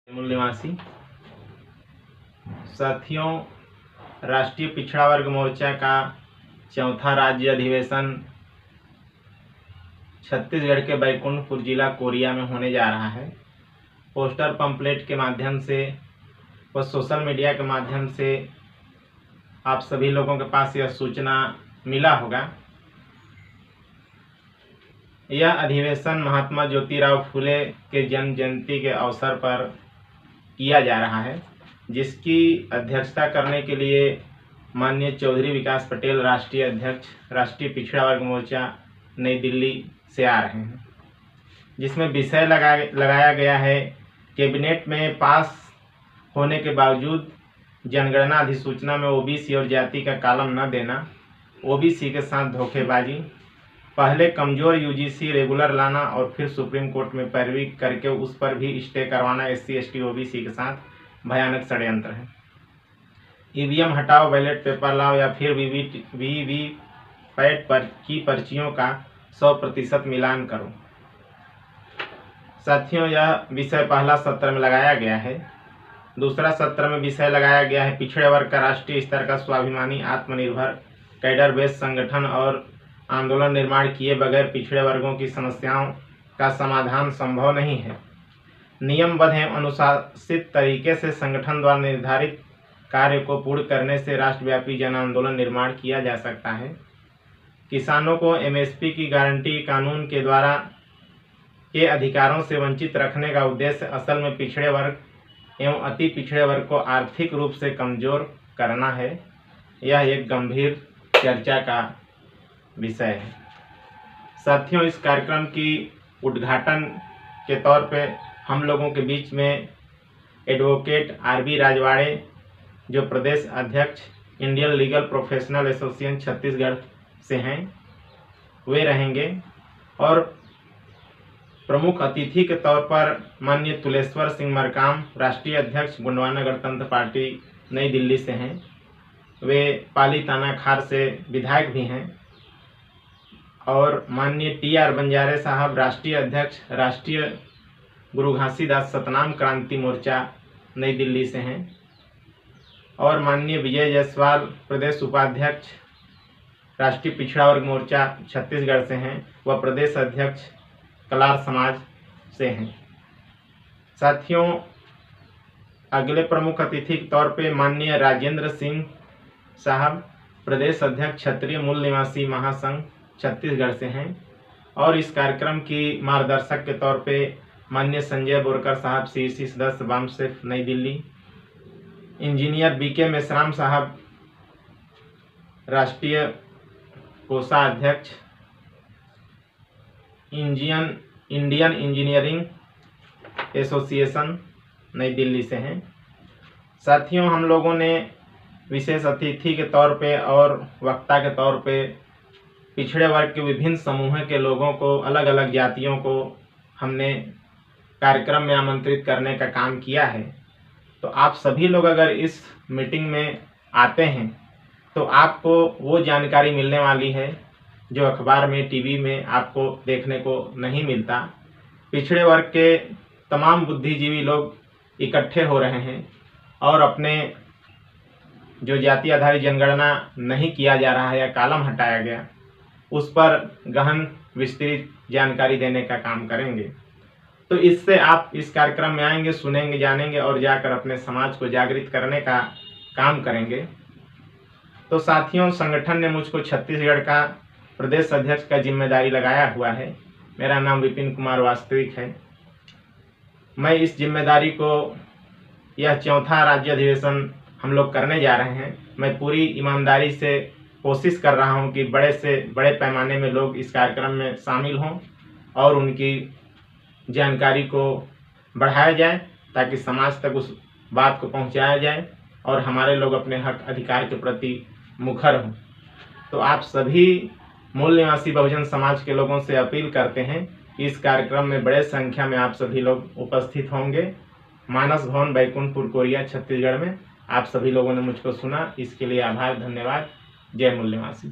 मूल निवासी साथियों, राष्ट्रीय पिछड़ा वर्ग मोर्चा का चौथा राज्य अधिवेशन छत्तीसगढ़ के बैकुंठपुर जिला कोरिया में होने जा रहा है। पोस्टर पंपलेट के माध्यम से व सोशल मीडिया के माध्यम से आप सभी लोगों के पास यह सूचना मिला होगा। यह अधिवेशन महात्मा ज्योतिराव फुले के जन्म जयंती के अवसर पर किया जा रहा है, जिसकी अध्यक्षता करने के लिए माननीय चौधरी विकास पटेल राष्ट्रीय अध्यक्ष राष्ट्रीय पिछड़ा वर्ग मोर्चा नई दिल्ली से आ रहे हैं। जिसमें विषय लगाया गया है, कैबिनेट में पास होने के बावजूद जनगणना अधिसूचना में ओबीसी और जाति का कॉलम न देना, ओबीसी के साथ धोखेबाजी, पहले कमजोर यूजीसी रेगुलर लाना और फिर सुप्रीम कोर्ट में पैरवी करके उस पर भी स्टे करवाना एससी एसटी ओबीसी के साथ भयानक षड्यंत्र है। ईवीएम हटाओ, बैलेट पेपर लाओ या फिर वीवीपैट की पर्चियों का 100% मिलान करो। साथियों, यह विषय पहला सत्र में लगाया गया है। दूसरा सत्र में विषय लगाया गया है पिछड़े वर्ग का राष्ट्रीय स्तर का स्वाभिमानी आत्मनिर्भर कैडर बेस्ड संगठन और आंदोलन निर्माण किए बगैर पिछड़े वर्गों की समस्याओं का समाधान संभव नहीं है। नियमबद्ध एवं अनुशासित तरीके से संगठन द्वारा निर्धारित कार्य को पूर्ण करने से राष्ट्रव्यापी जन आंदोलन निर्माण किया जा सकता है। किसानों को एमएसपी की गारंटी कानून के द्वारा के अधिकारों से वंचित रखने का उद्देश्य असल में पिछड़े वर्ग एवं अति पिछड़े वर्ग को आर्थिक रूप से कमजोर करना है। यह एक गंभीर चर्चा का विषय है। साथियों, इस कार्यक्रम की उद्घाटन के तौर पे हम लोगों के बीच में एडवोकेट आरबी राजवाड़े, जो प्रदेश अध्यक्ष Indian legal professional association Chhattisgarh से हैं, वे रहेंगे। और प्रमुख अतिथि के तौर पर माननीय तुलेश्वर सिंह मरकाम, राष्ट्रीय अध्यक्ष गोंडवाना गणतंत्र पार्टी नई दिल्ली से हैं। वे पाली तानाखार से विधायक भी हैं। और माननीय टीआर बंजारे साहब, राष्ट्रीय अध्यक्ष राष्ट्रीय गुरु घासीदास सतनाम क्रांति मोर्चा नई दिल्ली से हैं। और माननीय विजय जायसवाल, प्रदेश उपाध्यक्ष राष्ट्रीय पिछड़ा वर्ग मोर्चा छत्तीसगढ़ से हैं, वह प्रदेश अध्यक्ष कलार समाज से हैं। साथियों, अगले प्रमुख अतिथि के तौर पे माननीय राजेंद्र सिंह साहब, प्रदेश अध्यक्ष क्षत्रिय मूल निवासी महासंघ छत्तीसगढ़ से हैं। और इस कार्यक्रम की मार्गदर्शक के तौर पे माननीय संजय बोरकर साहब, सीईसी सदस्य बामसेफ नई दिल्ली। इंजीनियर बीके मेश्राम साहब, राष्ट्रीय कोषाध्यक्ष इंडियन इंजीनियरिंग एसोसिएशन नई दिल्ली से हैं। साथियों, हम लोगों ने विशेष अतिथि के तौर पे और वक्ता के तौर पे पिछड़े वर्ग के विभिन्न समूहों के लोगों को, अलग अलग जातियों को हमने कार्यक्रम में आमंत्रित करने का काम किया है। तो आप सभी लोग अगर इस मीटिंग में आते हैं तो आपको वो जानकारी मिलने वाली है जो अखबार में, टीवी में आपको देखने को नहीं मिलता। पिछड़े वर्ग के तमाम बुद्धिजीवी लोग इकट्ठे हो रहे हैं और अपने जो जाति आधारित जनगणना नहीं किया जा रहा है या कॉलम हटाया गया, उस पर गहन विस्तृत जानकारी देने का काम करेंगे। तो इससे आप इस कार्यक्रम में आएंगे, सुनेंगे, जानेंगे और जाकर अपने समाज को जागृत करने का काम करेंगे। तो साथियों, संगठन ने मुझको छत्तीसगढ़ का प्रदेश अध्यक्ष का जिम्मेदारी लगाया हुआ है। मेरा नाम विपिन कुमार वास्तविक है। मैं इस जिम्मेदारी को, यह चौथा राज्य अधिवेशन हम लोग करने जा रहे हैं, मैं पूरी ईमानदारी से कोशिश कर रहा हूं कि बड़े से बड़े पैमाने में लोग इस कार्यक्रम में शामिल हों और उनकी जानकारी को बढ़ाया जाए ताकि समाज तक उस बात को पहुंचाया जाए और हमारे लोग अपने हक अधिकार के प्रति मुखर हों। तो आप सभी मूल निवासी बहुजन समाज के लोगों से अपील करते हैं कि इस कार्यक्रम में बड़े संख्या में आप सभी लोग उपस्थित होंगे। मानस भवन, बैकुंठपुर, कोरिया, छत्तीसगढ़ में। आप सभी लोगों ने मुझको सुना, इसके लिए आभार, धन्यवाद। जय मूल निवासी।